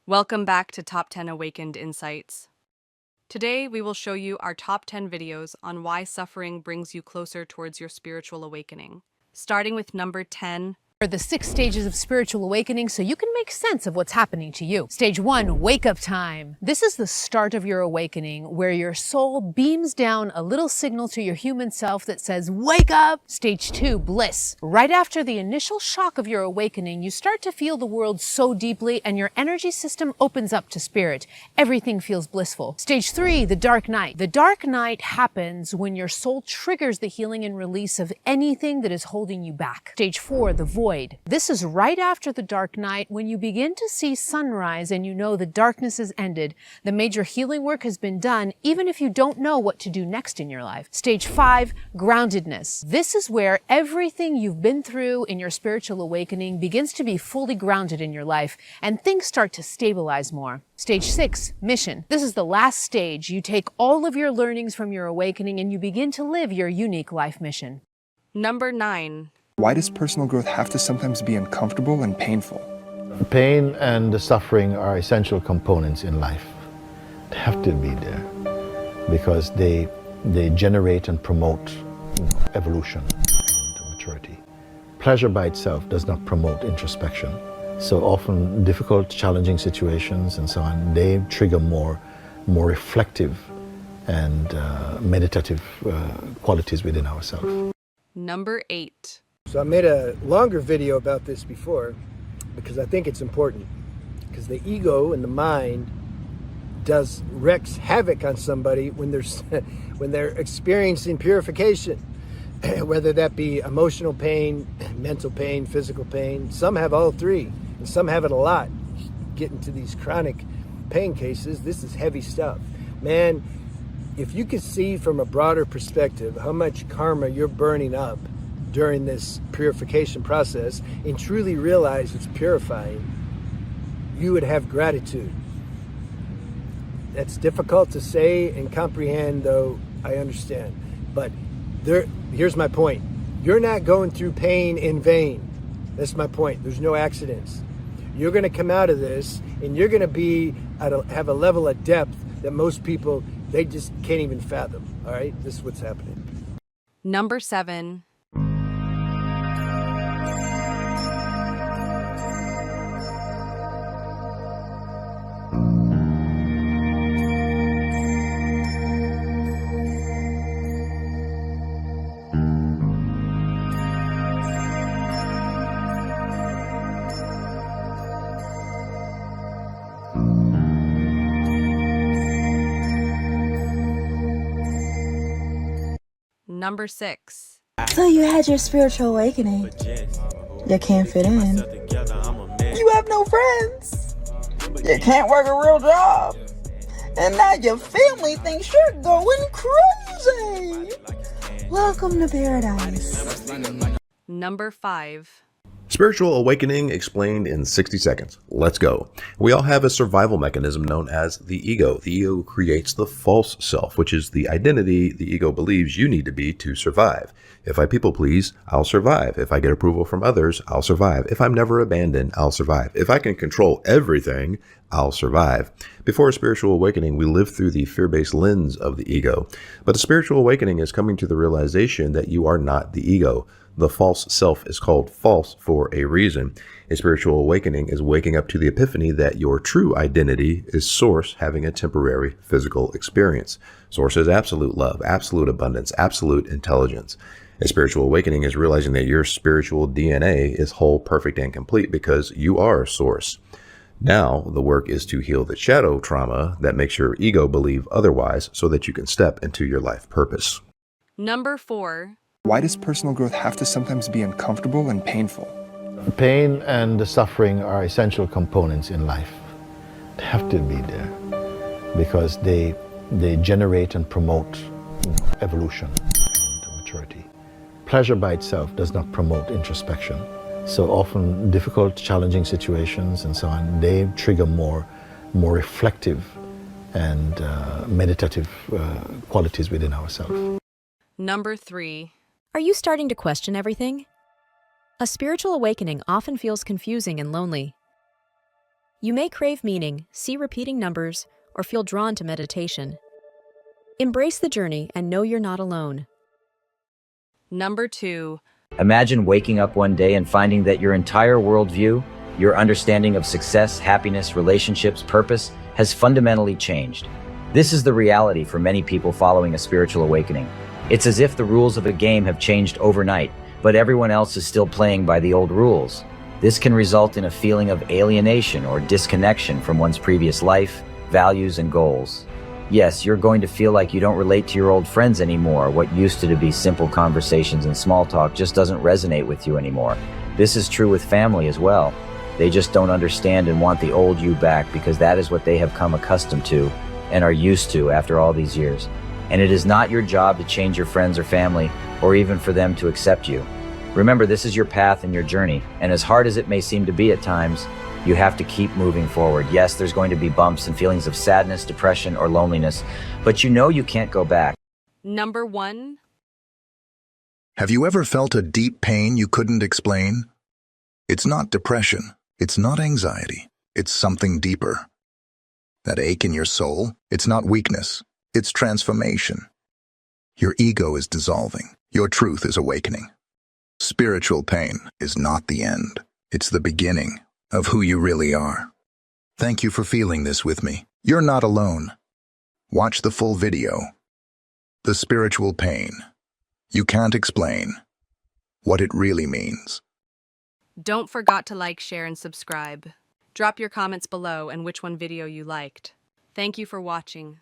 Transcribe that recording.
Welcome back to Top 10 Awakened Insights. Today, we will show you our top 10 videos on why suffering brings you closer towards your spiritual awakening. Starting with number 10, Are the 6 stages of spiritual awakening so you can make sense of what's happening to you. Stage 1, wake up time. This is the start of your awakening where your soul beams down a little signal to your human self that says, wake up! Stage 2, bliss. Right after the initial shock of your awakening, you start to feel the world so deeply and your energy system opens up to spirit. Everything feels blissful. Stage 3, the dark night. The dark night happens when your soul triggers the healing and release of anything that is holding you back. Stage 4, the void. This is right after the dark night when you begin to see sunrise and you know the darkness has ended. The major healing work has been done, even if you don't know what to do next in your life. Stage 5, groundedness. This is where everything you've been through in your spiritual awakening begins to be fully grounded in your life and things start to stabilize more. Stage 6, mission. This is the last stage. You take all of your learnings from your awakening and you begin to live your unique life mission. number 9, Why does personal growth have to sometimes be uncomfortable and painful? Pain and the suffering are essential components in life. They have to be there because they generate and promote evolution and maturity. Pleasure by itself does not promote introspection. So often difficult, challenging situations and so on, they trigger more reflective and meditative qualities within ourselves. number 8, So I made a longer video about this before because I think it's important. Because the ego and the mind wreaks havoc on somebody when they're experiencing purification, whether that be emotional pain, mental pain, physical pain. Some have all three, and some have it a lot. Getting to these chronic pain cases, this is heavy stuff. Man, if you could see from a broader perspective how much karma you're burning up during this purification process and truly realize it's purifying, you would have gratitude. That's difficult to say and comprehend, though I understand. But here's my point. You're not going through pain in vain. That's my point. There's no accidents. You're going to come out of this and you're going to have a level of depth that most people, they just can't even fathom. All right? This is what's happening. number 7, number 6, So you had your spiritual awakening. You can't fit in. You have no friends. You can't work a real job. And now your family thinks you're going crazy. Welcome to paradise. number 5, Spiritual awakening explained in 60 seconds. Let's go. We all have a survival mechanism known as the ego. The ego creates the false self, which is the identity the ego believes you need to be to survive. If I people please, I'll survive. If I get approval from others, I'll survive. If I'm never abandoned, I'll survive. If I can control everything, I'll survive. Before a spiritual awakening, we live through the fear-based lens of the ego. But a spiritual awakening is coming to the realization that you are not the ego. The false self is called false for a reason. A spiritual awakening is waking up to the epiphany that your true identity is Source having a temporary physical experience. Source is absolute love, absolute abundance, absolute intelligence. A spiritual awakening is realizing that your spiritual DNA is whole, perfect, and complete because you are Source. Now, the work is to heal the shadow trauma that makes your ego believe otherwise so that you can step into your life purpose. number 4, Why does personal growth have to sometimes be uncomfortable and painful? Pain and the suffering are essential components in life. They have to be there because they generate and promote evolution and maturity. Pleasure by itself does not promote introspection. So often difficult, challenging situations and so on, they trigger more reflective and meditative qualities within ourselves. number 3, Are you starting to question everything? A spiritual awakening often feels confusing and lonely. You may crave meaning, see repeating numbers, or feel drawn to meditation. Embrace the journey and know you're not alone. Number 2. Imagine waking up one day and finding that your entire worldview, your understanding of success, happiness, relationships, purpose, has fundamentally changed. This is the reality for many people following a spiritual awakening. It's as if the rules of a game have changed overnight, but everyone else is still playing by the old rules. This can result in a feeling of alienation or disconnection from one's previous life, values, and goals. Yes, you're going to feel like you don't relate to your old friends anymore. What used to be simple conversations and small talk just doesn't resonate with you anymore. This is true with family as well. They just don't understand and want the old you back because that is what they have come accustomed to and are used to after all these years. And it is not your job to change your friends or family, or even for them to accept you. Remember, this is your path and your journey, and as hard as it may seem to be at times, you have to keep moving forward. Yes, there's going to be bumps and feelings of sadness, depression, or loneliness, but you know you can't go back. Number 1. Have you ever felt a deep pain you couldn't explain? It's not depression. It's not anxiety. It's something deeper. That ache in your soul, it's not weakness. It's transformation. Your ego is dissolving. Your truth is awakening. Spiritual pain is not the end. It's the beginning of who you really are. Thank you for feeling this with me. You're not alone. Watch the full video. The spiritual pain. You can't explain what it really means. Don't forget to like, share, and subscribe. Drop your comments below and which one video you liked. Thank you for watching.